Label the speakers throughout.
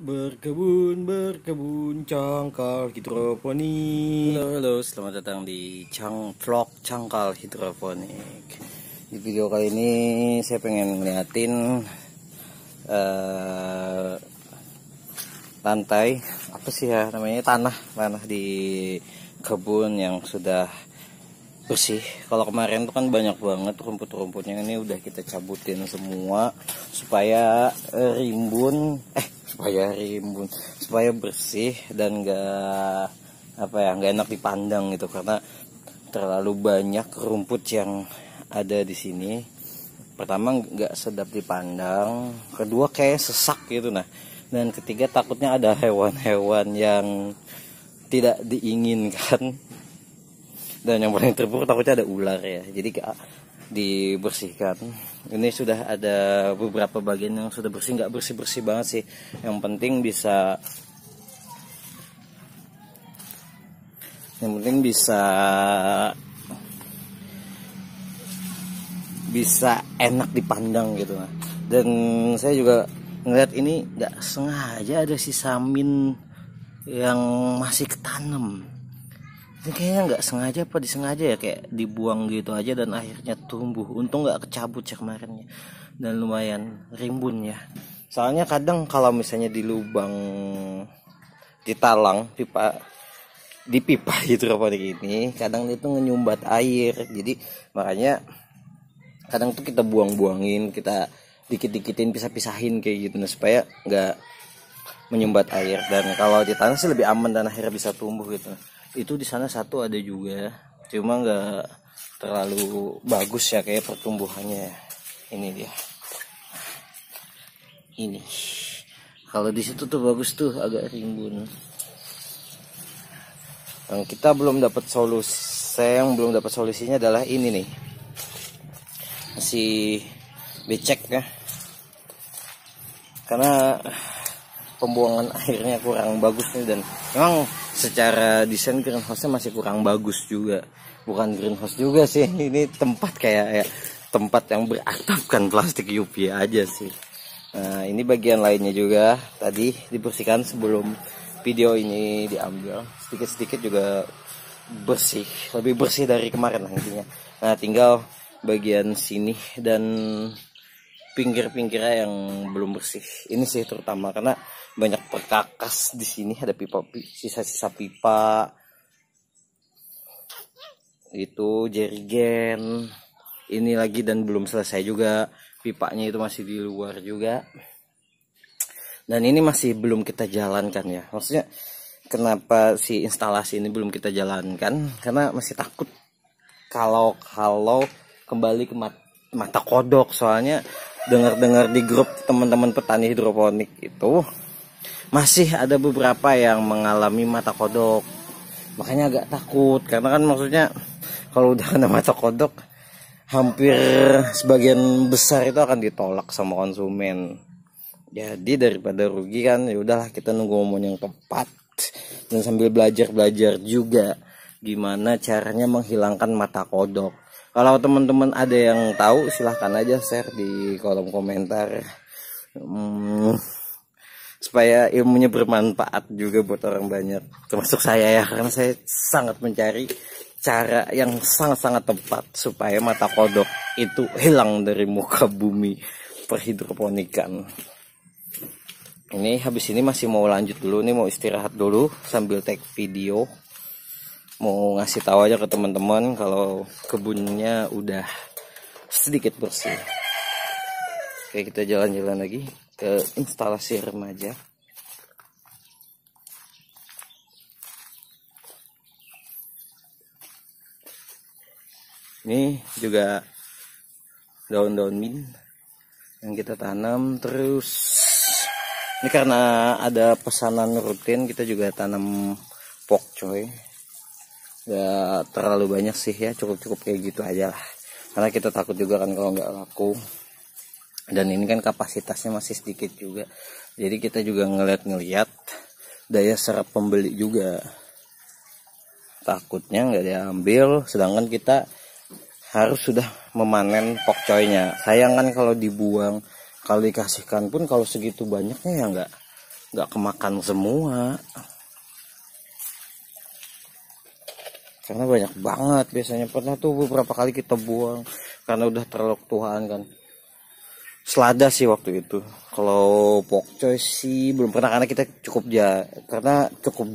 Speaker 1: Berkebun cangkal hidroponik.
Speaker 2: Halo, selamat datang di vlog cangkal hidroponik. Di video kali ini saya pengen ngeliatin lantai apa sih ya namanya, tanah di kebun yang sudah bersih. Kalau kemarin tuh kan banyak banget rumput-rumputnya, ini udah kita cabutin semua supaya supaya bersih dan nggak enak dipandang gitu, karena terlalu banyak rumput yang ada di sini. Pertama nggak sedap dipandang, kedua kayak sesak gitu, dan ketiga takutnya ada hewan-hewan yang tidak diinginkan. Dan yang paling terburuk takutnya ada ular ya, jadi gak dibersihkan. Ini sudah ada beberapa bagian yang sudah bersih, nggak bersih banget sih, yang penting bisa enak dipandang gitu. Dan saya juga ngeliat ini nggak sengaja ada sisa min yang masih ketanam. Ini kayaknya nggak sengaja apa disengaja ya, kayak dibuang gitu aja dan akhirnya tumbuh. Untung nggak kecabut ya kemarinnya, dan lumayan rimbun ya. Soalnya kadang kalau misalnya di lubang, di talang di pipa hidroponik ini, kadang itu ngenyumbat air. Jadi makanya kadang tuh kita buang-buangin, kita dikit-dikitin, pisah-pisahin kayak gitu, supaya nggak menyumbat air. Dan kalau di tanah sih lebih aman dan akhirnya bisa tumbuh gitu. Itu di sana satu ada juga, cuma nggak terlalu bagus ya kayak pertumbuhannya. Ini dia, ini kalau di situ tuh bagus tuh, agak rimbun. Yang kita belum dapat solusinya adalah ini nih, masih becek ya, karena pembuangan airnya kurang bagus nih. Dan memang secara desain greenhouse-nya masih kurang bagus juga. Bukan greenhouse juga sih, ini tempat kayak tempat yang beratapkan plastik UV aja sih. Nah, ini bagian lainnya juga tadi dibersihkan sebelum video ini diambil. Sedikit-sedikit juga bersih, lebih bersih dari kemarin lah intinya. Nah, tinggal bagian sini dan pinggir-pinggirnya yang belum bersih. Ini sih terutama karena banyak perkakas di sini, ada sisa-sisa pipa itu, jerigen ini lagi, dan belum selesai juga pipanya, itu masih di luar juga. Dan ini masih belum kita jalankan ya. Maksudnya kenapa si instalasi ini belum kita jalankan, karena masih takut kalau kembali ke mata kodok. Soalnya dengar-dengar di grup teman-teman petani hidroponik itu masih ada beberapa yang mengalami mata kodok. Makanya agak takut, karena kan maksudnya kalau udah kena mata kodok, hampir sebagian besar itu akan ditolak sama konsumen. Jadi daripada rugi kan, ya udahlah kita nunggu momen yang tepat dan sambil belajar juga gimana caranya menghilangkan mata kodok. Kalau teman-teman ada yang tahu, silahkan aja share di kolom komentar. Supaya ilmunya bermanfaat juga buat orang banyak, termasuk saya ya, karena saya sangat mencari cara yang sangat-sangat tepat supaya mata kodok itu hilang dari muka bumi perhidroponikan. Ini habis ini masih mau lanjut dulu nih, mau istirahat dulu sambil take video, mau ngasih tahu aja ke teman-teman kalau kebunnya udah sedikit bersih. Oke, kita jalan-jalan lagi ke instalasi remaja. Ini juga daun-daun mint yang kita tanam. Terus ini karena ada pesanan rutin, kita juga tanam pokcoy. Gak terlalu banyak sih ya, cukup kayak gitu aja lah, karena kita takut juga kan kalau nggak laku. Dan ini kan kapasitasnya masih sedikit juga, jadi kita juga ngeliat daya serap pembeli juga. Takutnya nggak diambil, sedangkan kita harus sudah memanen pokcoynya. Sayang kan kalau dibuang, kalau dikasihkan pun kalau segitu banyaknya ya nggak kemakan semua karena banyak banget. Biasanya pernah tuh beberapa kali kita buang karena udah terlalu tuaan kan. Selada sih waktu itu. Kalau pokcoy sih belum pernah karena kita cukup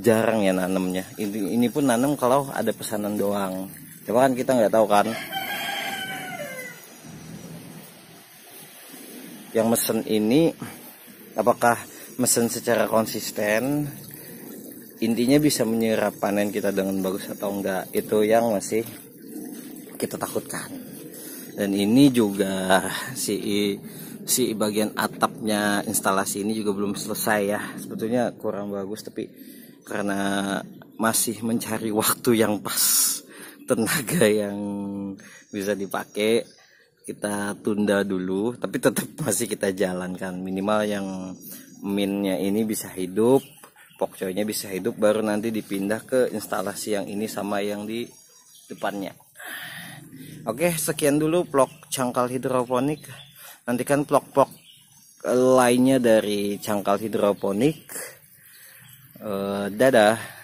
Speaker 2: jarang ya nanemnya. Ini pun nanam kalau ada pesanan doang. Coba kan kita nggak tahu kan. Yang mesen ini apakah mesen secara konsisten, intinya bisa menyerap panen kita dengan bagus atau enggak, itu yang masih kita takutkan. Dan ini juga si bagian atapnya instalasi ini juga belum selesai ya, sebetulnya kurang bagus, tapi karena masih mencari waktu yang pas, tenaga yang bisa dipakai, kita tunda dulu. Tapi tetap masih kita jalankan, minimal yang minnya ini bisa hidup, pokcoynya bisa hidup, baru nanti dipindah ke instalasi yang ini sama yang di depannya. Oke, sekian dulu vlog cangkal hidroponik. Nantikan vlog-vlog lainnya dari cangkal hidroponik. Dadah.